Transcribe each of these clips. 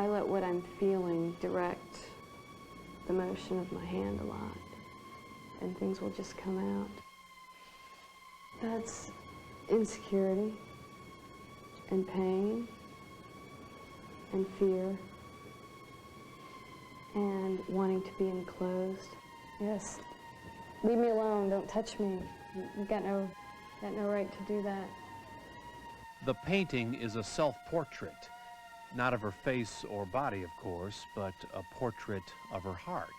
I let what I'm feeling direct the motion of my hand a lot, and things will just come out. That's insecurity and pain and fear and wanting to be enclosed. Yes, leave me alone, don't touch me. You've got no right to do that. The painting is a self-portrait, not of her face or body, of course, but a portrait of her heart.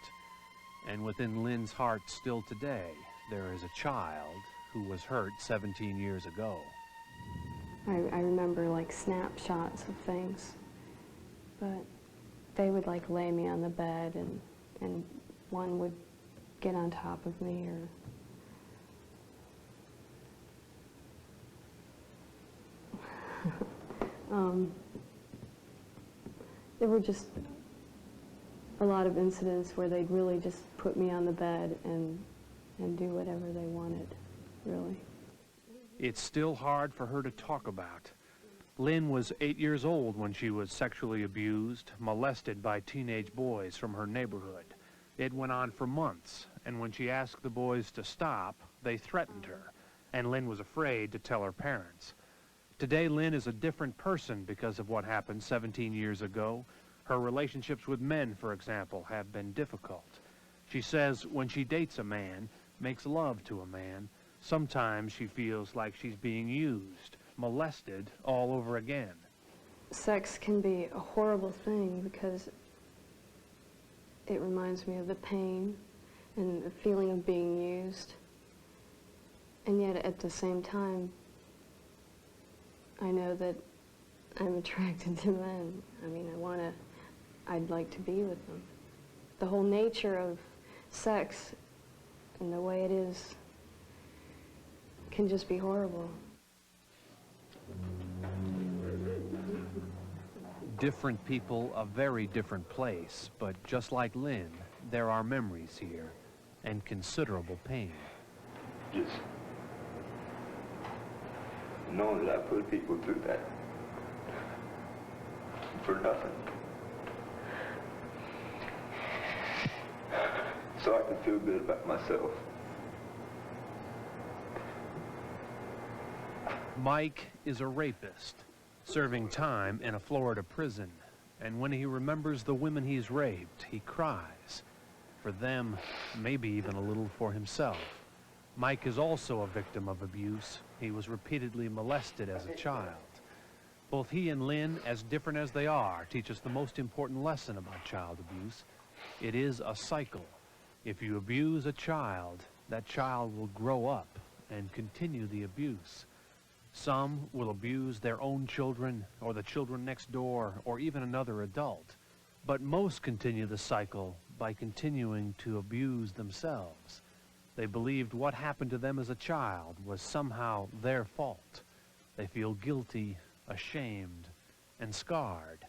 And within Lynn's heart still today, there is a child who was hurt 17 years ago. I remember like snapshots of things, but they would like lay me on the bed and one would get on top of me or there were just a lot of incidents where they'd really just put me on the bed and do whatever they wanted, really. It's still hard for her to talk about. Lynn was 8 years old when she was sexually abused, molested by teenage boys from her neighborhood. It went on for months, and when she asked the boys to stop, they threatened her, and Lynn was afraid to tell her parents. Today, Lynn is a different person because of what happened 17 years ago. Her relationships with men, for example, have been difficult. She says when she dates a man, makes love to a man, sometimes she feels like she's being used, molested all over again. Sex can be a horrible thing because it reminds me of the pain and the feeling of being used. And yet at the same time, I know that I'm attracted to men. I mean, I'd like to be with them. The whole nature of sex and the way it is can just be horrible. Different people, a very different place, but just like Lynn, there are memories here and considerable pain. Just knowing that I put people through that for nothing. So I can feel good about myself. Mike is a rapist, serving time in a Florida prison. And when he remembers the women he's raped, he cries. For them, maybe even a little for himself. Mike is also a victim of abuse. He was repeatedly molested as a child. Both he and Lynn, as different as they are, teach us the most important lesson about child abuse. It is a cycle. If you abuse a child, that child will grow up and continue the abuse. Some will abuse their own children or the children next door or even another adult. But most continue the cycle by continuing to abuse themselves. They believed what happened to them as a child was somehow their fault. They feel guilty, ashamed, and scarred.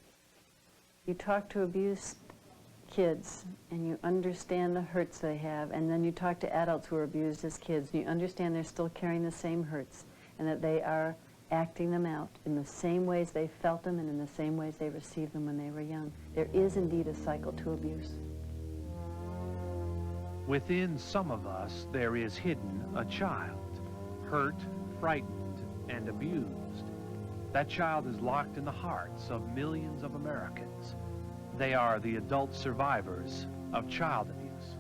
You talk to abused kids and you understand the hurts they have, and then you talk to adults who are abused as kids and you understand they're still carrying the same hurts and that they are acting them out in the same ways they felt them and in the same ways they received them when they were young. There is indeed a cycle to abuse. Within some of us, there is hidden a child, hurt, frightened, and abused. That child is locked in the hearts of millions of Americans. They are the adult survivors of child abuse.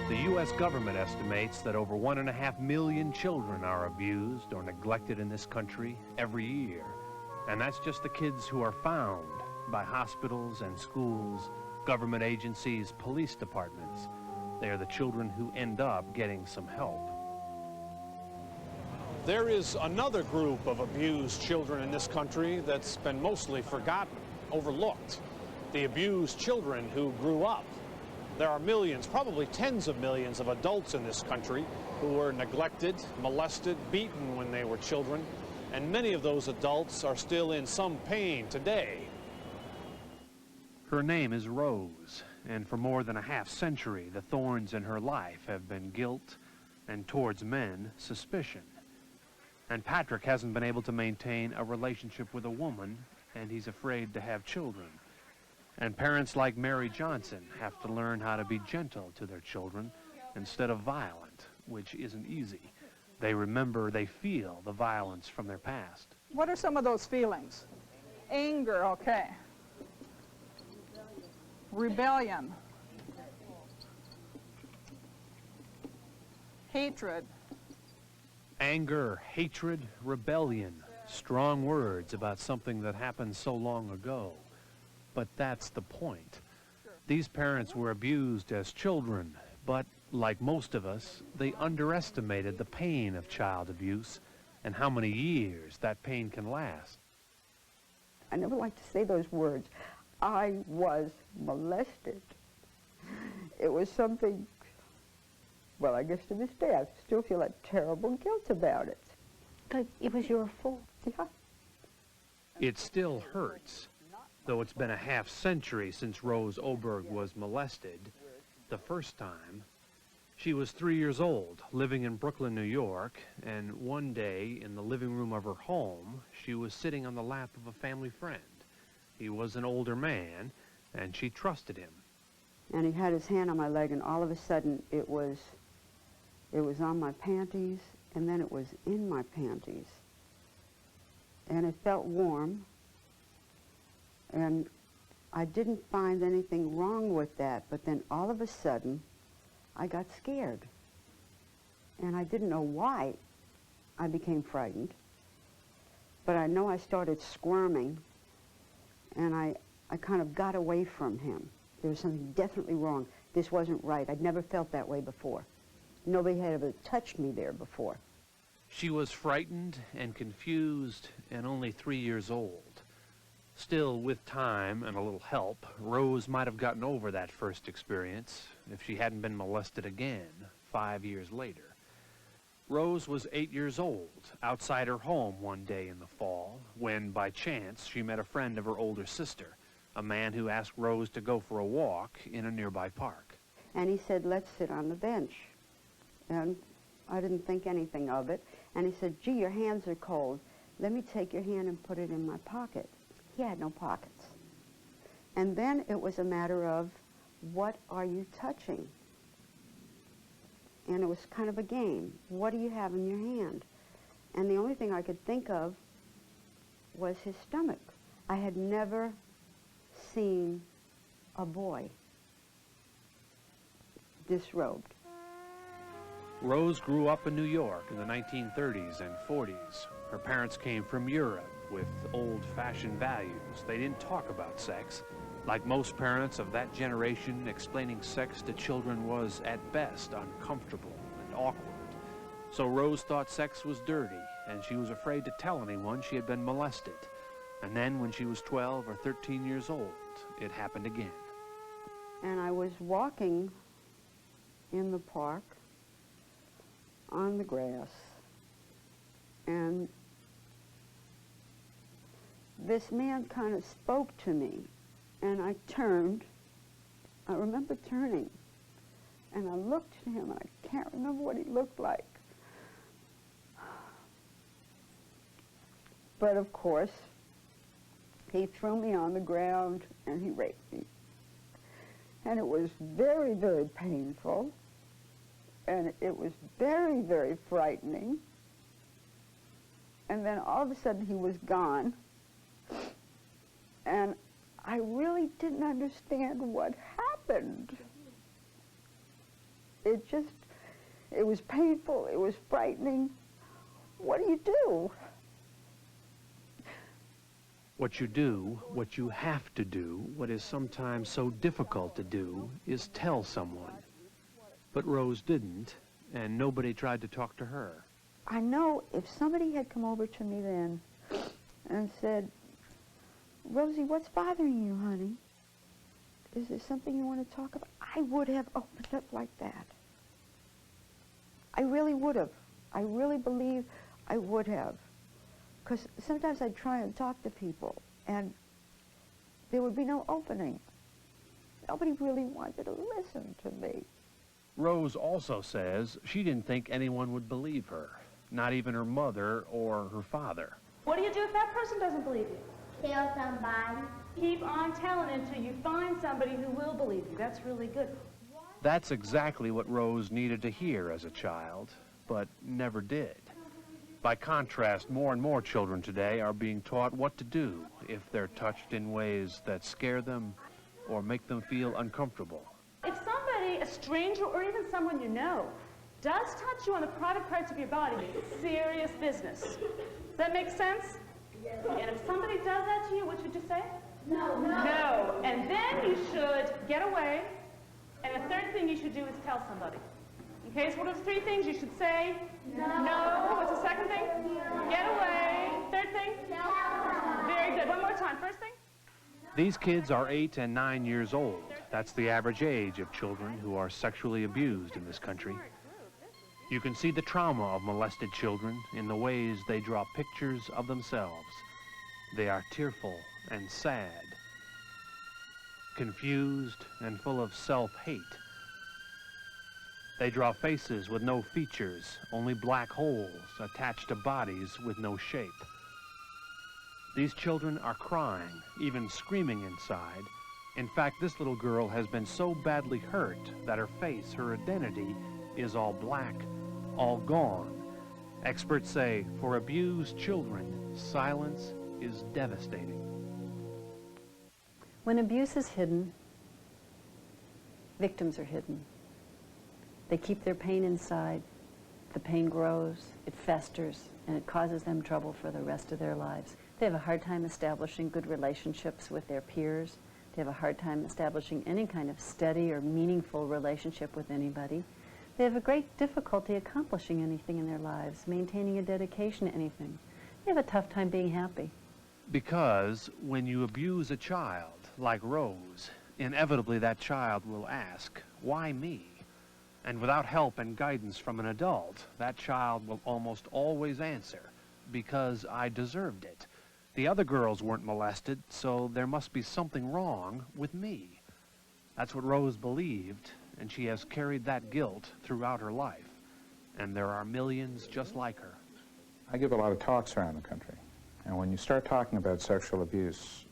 The U.S. government estimates that over 1.5 million children are abused or neglected in this country every year. And that's just the kids who are found by hospitals and schools, government agencies, police departments. They are the children who end up getting some help. There is another group of abused children in this country that's been mostly forgotten, overlooked. The abused children who grew up. There are millions, probably tens of millions of adults in this country who were neglected, molested, beaten when they were children. And many of those adults are still in some pain today. Her name is Rose, and for more than a half-century, the thorns in her life have been guilt, and towards men, suspicion. And Patrick hasn't been able to maintain a relationship with a woman, and he's afraid to have children. And parents like Mary Johnson have to learn how to be gentle to their children instead of violent, which isn't easy. They remember, they feel the violence from their past. What are some of those feelings? Anger, okay. Rebellion. Hatred. Anger, hatred, rebellion. Strong words about something that happened so long ago. But that's the point. These parents were abused as children, but like most of us, they underestimated the pain of child abuse and how many years that pain can last. I never like to say those words. I was molested. It was something, well, I guess to this day, I still feel like terrible guilt about it. But it was your fault. Yeah. It still hurts. Though it's been a half-century since Rose Oberg was molested, the first time, she was 3 years old, living in Brooklyn, New York, and one day in the living room of her home, she was sitting on the lap of a family friend. He was an older man, and she trusted him. And he had his hand on my leg, and all of a sudden it was on my panties, and then it was in my panties. And it felt warm, and I didn't find anything wrong with that, but then all of a sudden, I got scared. And I didn't know why I became frightened, but I know I started squirming, and I kind of got away from him. There was something definitely wrong. This wasn't right. I'd never felt that way before. Nobody had ever touched me there before. She was frightened and confused and only 3 years old. Still, with time and a little help, Rose might have gotten over that first experience if she hadn't been molested again 5 years later. Rose was 8 years old, outside her home one day in the fall, when by chance she met a friend of her older sister, a man who asked Rose to go for a walk in a nearby park. And he said, let's sit on the bench. And I didn't think anything of it. And he said, gee, your hands are cold. Let me take your hand and put it in my pocket. He had no pockets. And then it was a matter of, what are you touching? And it was kind of a game. What do you have in your hand? And the only thing I could think of was his stomach. I had never seen a boy disrobed. Rose grew up in New York in the 1930s and 40s. Her parents came from Europe with old-fashioned values. They didn't talk about sex. Like most parents of that generation, explaining sex to children was, at best, uncomfortable and awkward. So Rose thought sex was dirty, and she was afraid to tell anyone she had been molested. And then when she was 12 or 13 years old, it happened again. And I was walking in the park on the grass, and this man kind of spoke to me, and I turned. I remember turning, and I looked at him, and I can't remember what he looked like. But of course, he threw me on the ground, and he raped me. And it was very, very painful, and it was very, very frightening. And then all of a sudden, he was gone. And I really didn't understand what happened. It was painful, it was frightening. What do you do? What you do, what you have to do, what is sometimes so difficult to do, is tell someone. But Rose didn't, and nobody tried to talk to her. I know if somebody had come over to me then and said, Rosie, what's bothering you, honey? Is there something you want to talk about? I would have opened up like that. I really would have. I really believe I would have. Because sometimes I'd try and talk to people, and there would be no opening. Nobody really wanted to listen to me. Rose also says she didn't think anyone would believe her. not even her mother or her father. What do you do if that person doesn't believe you? Kill somebody. Keep on telling until you find somebody who will believe you. That's really good. That's exactly what Rose needed to hear as a child, but never did. By contrast, more and more children today are being taught what to do if they're touched in ways that scare them or make them feel uncomfortable. If somebody, a stranger or even someone you know, does touch you on the private parts of your body, it's serious business. Does that make sense? And if somebody does that to you, what should you say? No. No. And then you should get away. And the third thing you should do is tell somebody. Okay, so what are the three things you should say? No. No. What's the second thing? Get away. Third thing? Very good. One more time. First thing? These kids are 8 and 9 years old. That's the average age of children who are sexually abused in this country. You can see the trauma of molested children in the ways they draw pictures of themselves. They are tearful and sad, confused and full of self-hate. They draw faces with no features, only black holes attached to bodies with no shape. These children are crying, even screaming inside. In fact, this little girl has been so badly hurt that her face, her identity, is all black, all gone. Experts say for abused children, silence is devastating. When abuse is hidden, victims are hidden. They keep their pain inside. The pain grows, it festers, and it causes them trouble for the rest of their lives. They have a hard time establishing good relationships with their peers. They have a hard time establishing any kind of steady or meaningful relationship with anybody. They have a great difficulty accomplishing anything in their lives, maintaining a dedication to anything. They have a tough time being happy. Because when you abuse a child, like Rose, inevitably that child will ask, why me? And without help and guidance from an adult, that child will almost always answer, because I deserved it. The other girls weren't molested, so there must be something wrong with me. That's what Rose believed, and she has carried that guilt throughout her life. And there are millions just like her. I give a lot of talks around the country, and when you start talking about sexual abuse,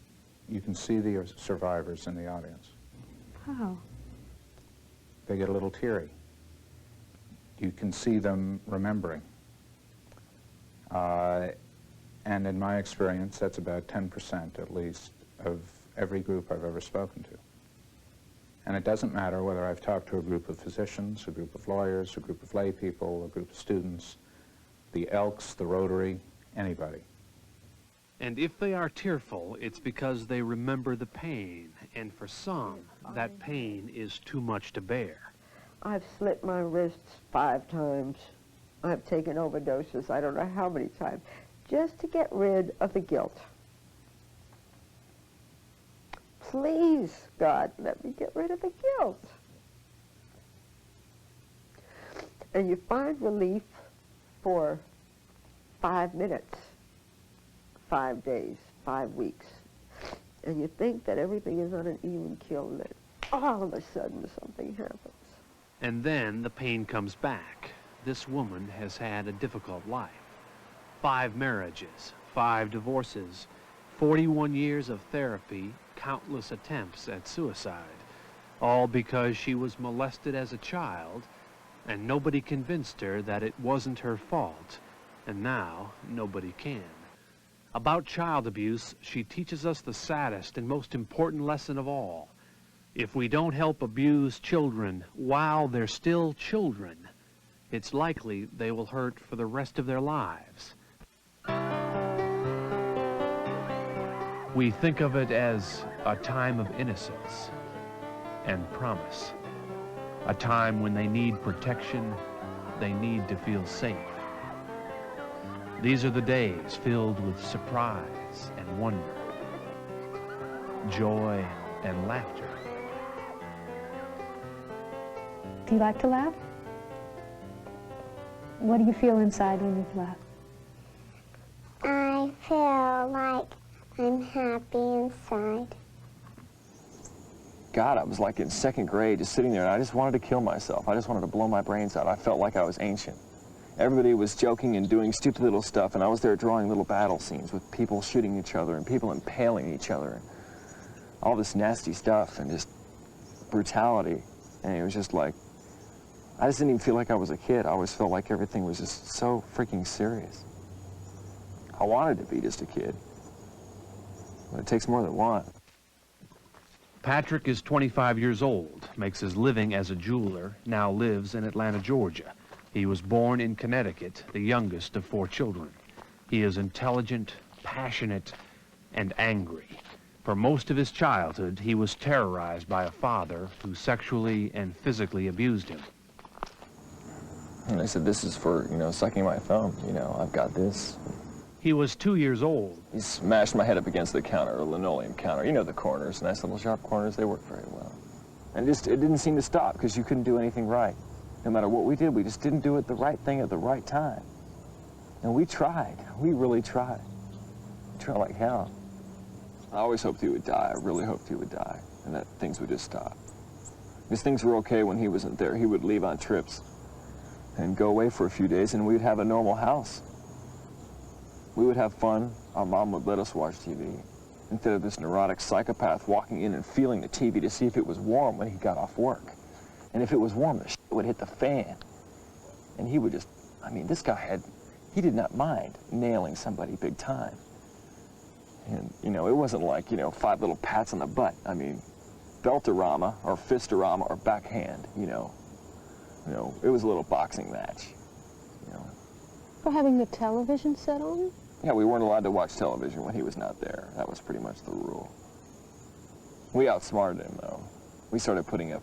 you can see the survivors in the audience. How? They get a little teary. You can see them remembering. And in my experience, that's about 10% at least of every group I've ever spoken to. And it doesn't matter whether I've talked to a group of physicians, a group of lawyers, a group of lay people, a group of students, the Elks, the Rotary, anybody. And if they are tearful, it's because they remember the pain, and for some, that pain is too much to bear. I've slit my wrists 5 times. I've taken overdoses, I don't know how many times, just to get rid of the guilt. Please, God, let me get rid of the guilt. And you find relief for 5 minutes, 5 days, 5 weeks. And you think that everything is on an even keel, and then all of a sudden something happens. And then the pain comes back. This woman has had a difficult life. 5 marriages, 5 divorces, 41 years of therapy, countless attempts at suicide, all because she was molested as a child, and nobody convinced her that it wasn't her fault, and now nobody can. About child abuse, she teaches us the saddest and most important lesson of all. If we don't help abused children while they're still children, it's likely they will hurt for the rest of their lives. We think of it as a time of innocence and promise, a time when they need protection, they need to feel safe. These are the days filled with surprise and wonder, joy and laughter. Do you like to laugh? What do you feel inside when you laugh? I feel like I'm happy inside. God, I was like in 2nd grade, just sitting there, and I just wanted to kill myself. I just wanted to blow my brains out. I felt like I was ancient. everybody was joking and doing stupid little stuff, and I was there drawing little battle scenes with people shooting each other and people impaling each other, and all this nasty stuff and just brutality. And it was just like, I just didn't even feel like I was a kid. I always felt like everything was just so freaking serious. I wanted to be just a kid, but it takes more than one. Patrick is 25 years old, makes his living as a jeweler, now lives in Atlanta, Georgia. He was born in Connecticut, the youngest of 4 children. He is intelligent, passionate, and angry. For most of his childhood, he was terrorized by a father who sexually and physically abused him. And I said, this is for, you know, sucking my thumb. You know, I've got this. He was 2 years old. He smashed my head up against the counter, a linoleum counter. You know the corners, nice little sharp corners, they work very well. And just, it didn't seem to stop because you couldn't do anything right. No matter what we did, we just didn't do it the right thing at the right time. And we tried, we really tried. We tried like hell. I always hoped he would die, I really hoped he would die, and that things would just stop. Because things were okay when he wasn't there. He would leave on trips and go away for a few days, and we'd have a normal house. We would have fun. Our mom would let us watch TV instead of this neurotic psychopath walking in and feeling the TV to see if it was warm when he got off work. And if it was warm, the shit would hit the fan. And he would just, I mean, this guy he did not mind nailing somebody big time. And, you know, it wasn't like, you know, 5 little pats on the butt. I mean, beltorama or fistorama or backhand, you know. You know, it was a little boxing match, you know. For having the television set on? Yeah, we weren't allowed to watch television when he was not there. That was pretty much the rule. We outsmarted him, though. We started putting a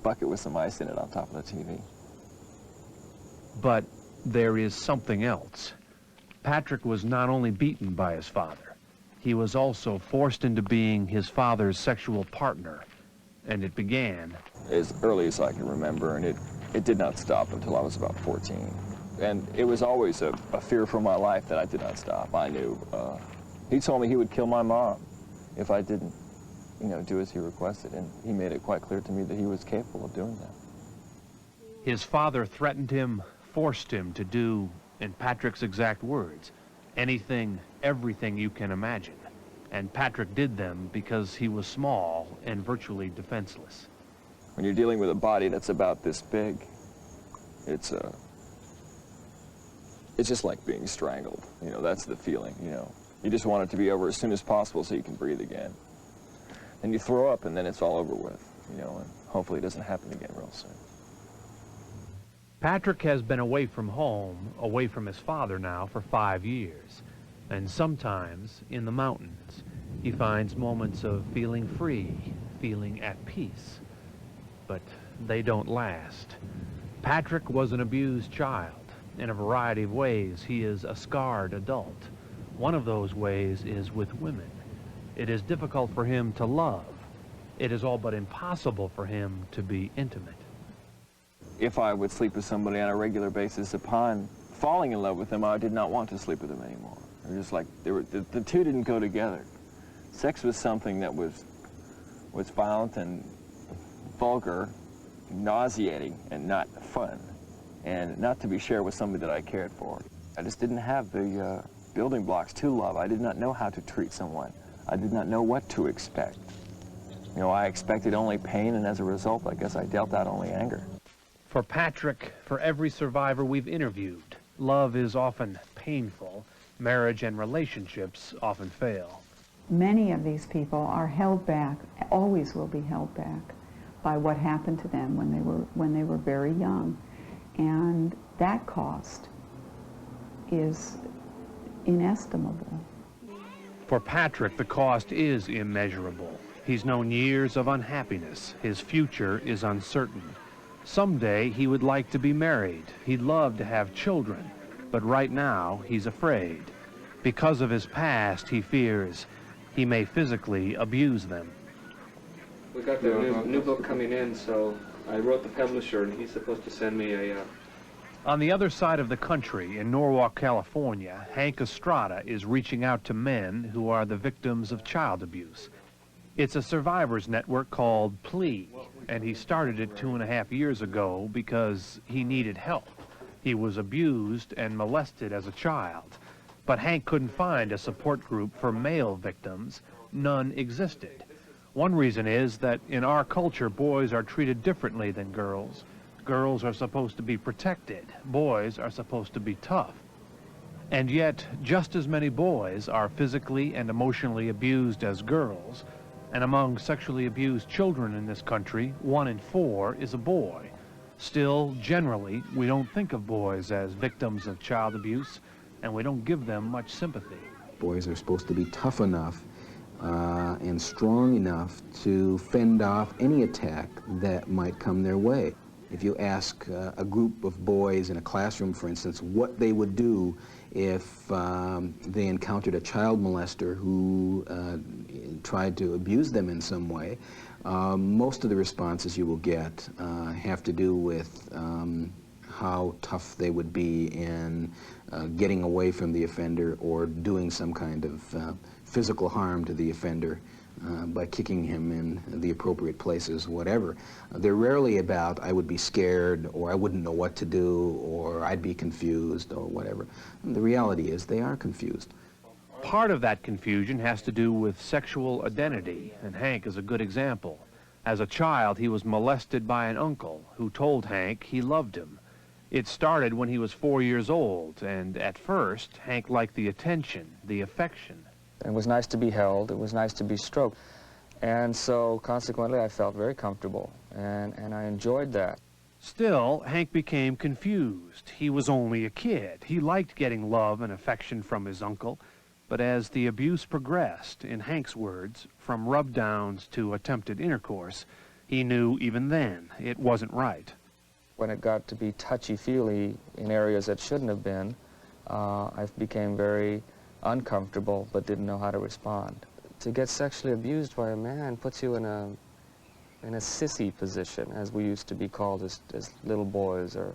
bucket with some ice in it on top of the TV. But there is something else. Patrick was not only beaten by his father, he was also forced into being his father's sexual partner. And it began as early as I can remember, and it did not stop until I was about 14. And it was always a fear for my life that I did not stop. I knew. He told me he would kill my mom if I didn't, you know, do as he requested, and he made it quite clear to me that he was capable of doing that. His father threatened him, forced him to do, in Patrick's exact words, anything, everything you can imagine. And Patrick did them because he was small and virtually defenseless. When you're dealing with a body that's about this big, it's just like being strangled. You know, that's the feeling, you know. You just want it to be over as soon as possible so you can breathe again. And you throw up and then it's all over with, you know, and hopefully it doesn't happen again real soon. Patrick has been away from home, away from his father now for 5 years. And sometimes, in the mountains, he finds moments of feeling free, feeling at peace. But they don't last. Patrick was an abused child. In a variety of ways, he is a scarred adult. One of those ways is with women. It is difficult for him to love. It is all but impossible for him to be intimate. If I would sleep with somebody on a regular basis, upon falling in love with them, I did not want to sleep with them anymore. They were just like, the two didn't go together. Sex was something that was violent and vulgar, nauseating, and not fun, and not to be shared with somebody that I cared for. I just didn't have the building blocks to love. I did not know how to treat someone. I did not know what to expect. You know, I expected only pain, and as a result, I guess I dealt out only anger. For Patrick, for every survivor we've interviewed, love is often painful. Marriage and relationships often fail. Many of these people are held back, always will be held back, by what happened to them when they were very young. And that cost is inestimable. For Patrick, the cost is immeasurable. He's known years of unhappiness. His future is uncertain. Someday he would like to be married. He'd love to have children. But right now, he's afraid. Because of his past, he fears he may physically abuse them. We got the new book coming in, so I wrote the publisher, and he's supposed to send me a... On the other side of the country, in Norwalk, California, Hank Estrada is reaching out to men who are the victims of child abuse. It's a survivors network called PLEA, and he started it 2.5 years ago because he needed help. He was abused and molested as a child, but Hank couldn't find a support group for male victims. None existed. One reason is that in our culture, boys are treated differently than girls. Girls are supposed to be protected. Boys are supposed to be tough. And yet, just as many boys are physically and emotionally abused as girls, and among sexually abused children in this country, 1 in 4 is a boy. Still, generally, we don't think of boys as victims of child abuse, and we don't give them much sympathy. Boys are supposed to be tough enough and strong enough to fend off any attack that might come their way. If you ask a group of boys in a classroom, for instance, what they would do if they encountered a child molester who tried to abuse them in some way, most of the responses you will get have to do with how tough they would be in getting away from the offender or doing some kind of physical harm to the offender by kicking him in the appropriate places, whatever. They're rarely about, I would be scared, or I wouldn't know what to do, or I'd be confused, or whatever. And the reality is they are confused. Part of that confusion has to do with sexual identity, and Hank is a good example. As a child, he was molested by an uncle who told Hank he loved him. It started when he was 4 years old, and at first, Hank liked the attention, the affection. It was nice to be held. It was nice to be stroked. And so, consequently, I felt very comfortable, and I enjoyed that. Still, Hank became confused. He was only a kid. He liked getting love and affection from his uncle, but as the abuse progressed, in Hank's words, from rub-downs to attempted intercourse, he knew even then it wasn't right. When it got to be touchy-feely in areas that shouldn't have been, I became very uncomfortable but didn't know how to respond. To get sexually abused by a man puts you in a sissy position, as we used to be called as little boys, or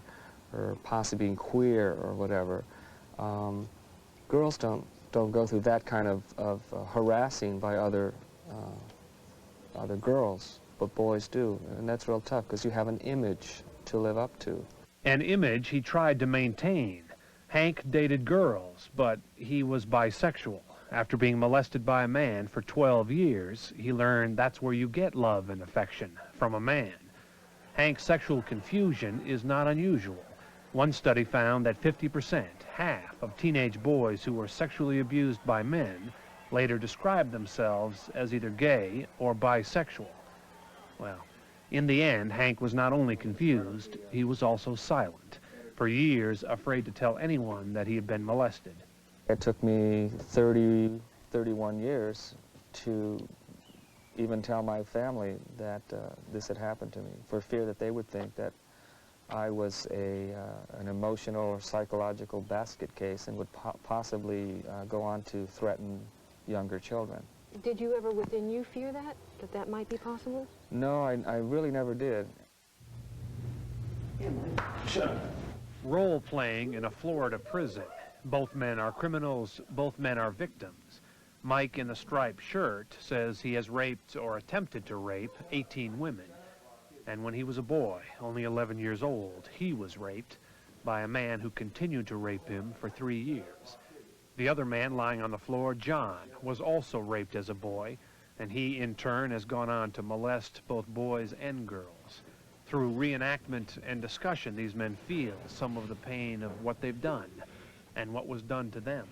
possibly being queer or whatever. Girls don't go through that kind of harassing by other girls, but boys do, and that's real tough because you have an image to live up to. An image he tried to maintain. Hank dated girls, but he was bisexual. After being molested by a man for 12 years, he learned that's where you get love and affection, from a man. Hank's sexual confusion is not unusual. One study found that 50%, half of teenage boys who were sexually abused by men, later described themselves as either gay or bisexual. Well, in the end, Hank was not only confused, he was also silent. For years, afraid to tell anyone that he had been molested. It took me 31 years to even tell my family that this had happened to me, for fear that they would think that I was an emotional or psychological basket case and would possibly go on to threaten younger children. Did you ever within you fear that might be possible? No, I really never did. Role-playing in a Florida prison. Both men are criminals, both men are victims. Mike in the striped shirt says he has raped or attempted to rape 18 women. And when he was a boy, only 11 years old, he was raped by a man who continued to rape him for 3 years. The other man lying on the floor, John, was also raped as a boy, and he in turn has gone on to molest both boys and girls. Through reenactment and discussion, these men feel some of the pain of what they've done and what was done to them.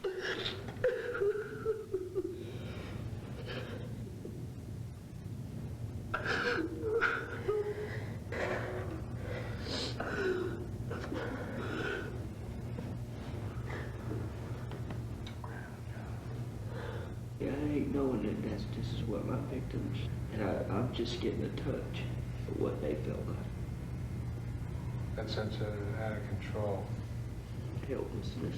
I ain't knowing that this is what my victims, and I'm just getting a touch of what they felt like. That sense of out of control. Helplessness.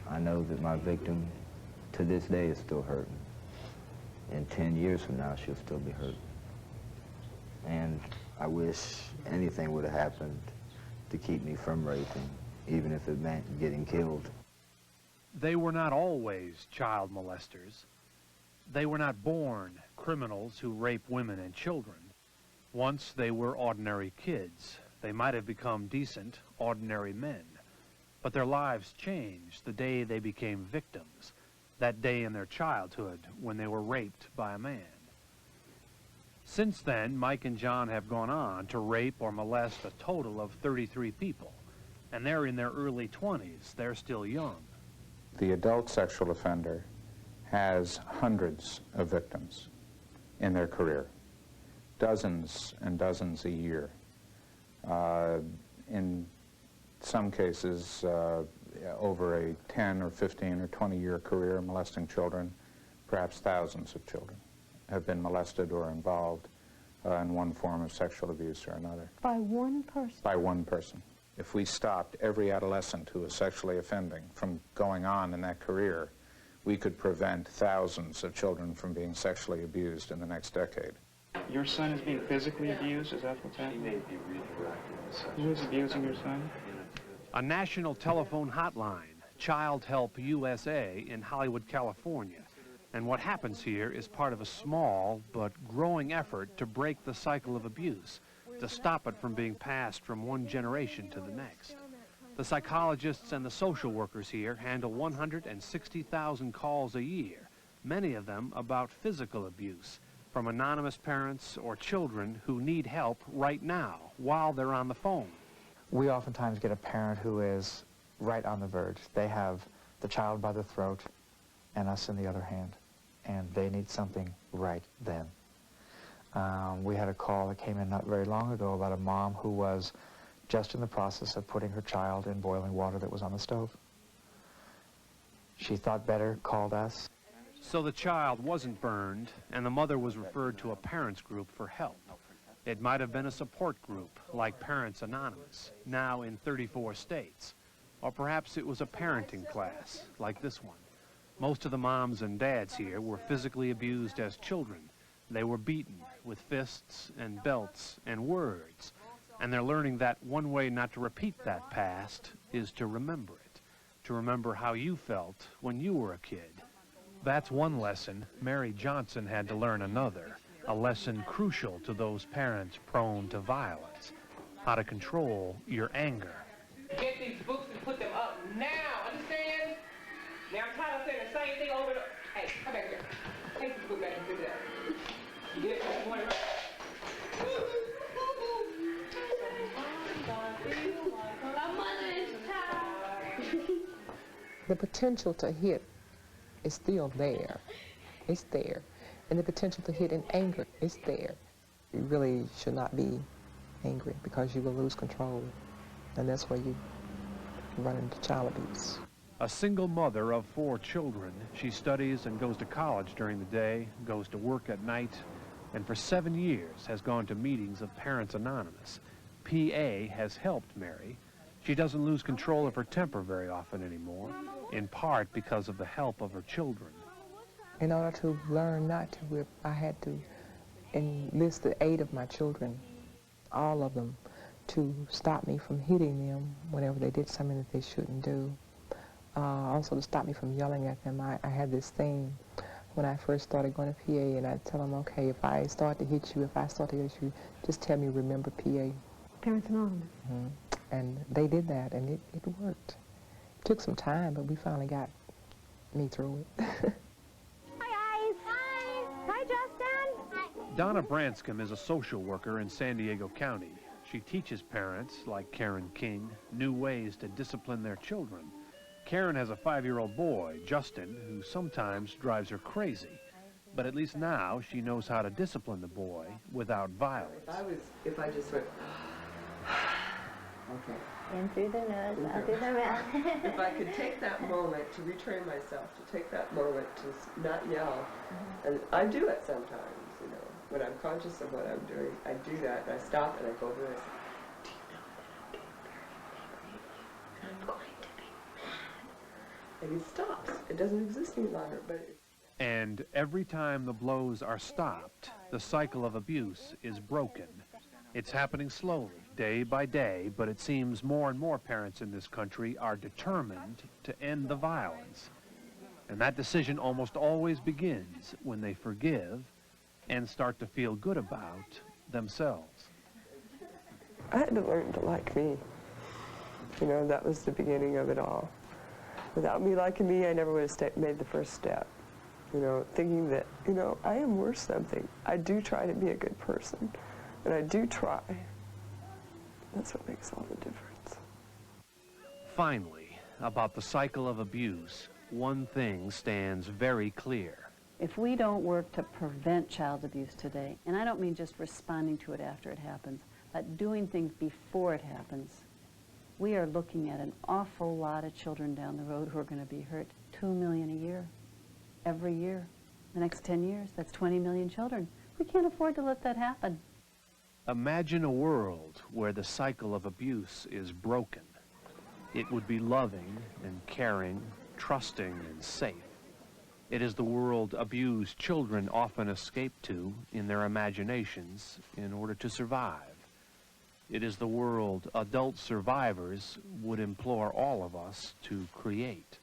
I know that my victim to this day is still hurting. And 10 years from now, she'll still be hurting. And I wish anything would have happened to keep me from raping, even if it meant getting killed. They were not always child molesters. They were not born criminals who rape women and children. Once they were ordinary kids. They might have become decent, ordinary men. But their lives changed the day they became victims, that day in their childhood when they were raped by a man. Since then, Mike and John have gone on to rape or molest a total of 33 people, and they're in their early 20s. They're still young. The adult sexual offender has hundreds of victims in their career, dozens and dozens a year. In some cases, over a 10 or 15 or 20-year career molesting children, perhaps thousands of children have been molested or involved in one form of sexual abuse or another. By one person? By one person. If we stopped every adolescent who was sexually offending from going on in that career, we could prevent thousands of children from being sexually abused in the next decade. Your son is being physically abused? Is that what's happening? Who is abusing your son? A national telephone hotline, Child Help USA in Hollywood, California. And what happens here is part of a small but growing effort to break the cycle of abuse, to stop it from being passed from one generation to the next. The psychologists and the social workers here handle 160,000 calls a year, many of them about physical abuse, from anonymous parents or children who need help right now while they're on the phone. We oftentimes get a parent who is right on the verge. They have the child by the throat and us in the other hand, and they need something right then. We had a call that came in not very long ago about a mom who was just in the process of putting her child in boiling water that was on the stove. She thought better, called us. So the child wasn't burned, and the mother was referred to a parents group for help. It might have been a support group, like Parents Anonymous, now in 34 states. Or perhaps it was a parenting class, like this one. Most of the moms and dads here were physically abused as children. They were beaten with fists and belts and words. And they're learning that one way not to repeat that past is to remember it, to remember how you felt when you were a kid. That's one lesson. Mary Johnson had to learn another, a lesson crucial to those parents prone to violence, how to control your anger. Get these books and put them up now, understand? Now I'm tired of saying the same thing over and over. Hey, come back here. Take this book back and sit down. You get it from this morning, right? The potential to hit is still there. It's there. And the potential to hit in anger is there. You really should not be angry because you will lose control. And that's where you run into child abuse. A single mother of 4 children, she studies and goes to college during the day, goes to work at night, and for 7 years has gone to meetings of Parents Anonymous. PA has helped Mary. She doesn't lose control of her temper very often anymore, in part because of the help of her children. In order to learn not to whip, I had to enlist the aid of my children, all of them, to stop me from hitting them whenever they did something that they shouldn't do. Also to stop me from yelling at them. I had this thing when I first started going to PA, and I'd tell them, okay, if I start to hit you, just tell me, remember PA. Parents Anonymous. Mm-hmm. And they did that, and it worked. It took some time, but we finally got me through it. Hi, guys. Hi. Hi, Justin. Hi. Donna Branscombe is a social worker in San Diego County. She teaches parents, like Karen King, new ways to discipline their children. Karen has a 5-year-old boy, Justin, who sometimes drives her crazy. But at least now she knows how to discipline the boy without violence. If I just went, okay. In through the nose, out through the mouth. If I could take that moment to retrain myself, to take that moment to not yell, and I do it sometimes, you know, when I'm conscious of what I'm doing, I do that, and I stop and I go over and I say, do you know that I'm being very angry? I'm going to be mad. And it stops. It doesn't exist any longer, but it's... And every time the blows are stopped, the cycle of abuse is broken. It's happening slowly, day by day, but it seems more and more parents in this country are determined to end the violence. And that decision almost always begins when they forgive and start to feel good about themselves. I had to learn to like me. You know, that was the beginning of it all. Without me liking me, I never would have made the first step. You know, thinking that, you know, I am worth something. I do try to be a good person, and I do try. That's what makes all the difference. Finally, about the cycle of abuse, one thing stands very clear. If we don't work to prevent child abuse today, and I don't mean just responding to it after it happens, but doing things before it happens, we are looking at an awful lot of children down the road who are going to be hurt. 2 million a year, every year. The next 10 years, that's 20 million children. We can't afford to let that happen. Imagine a world where the cycle of abuse is broken. It would be loving and caring, trusting and safe. It is the world abused children often escape to in their imaginations in order to survive. It is the world adult survivors would implore all of us to create.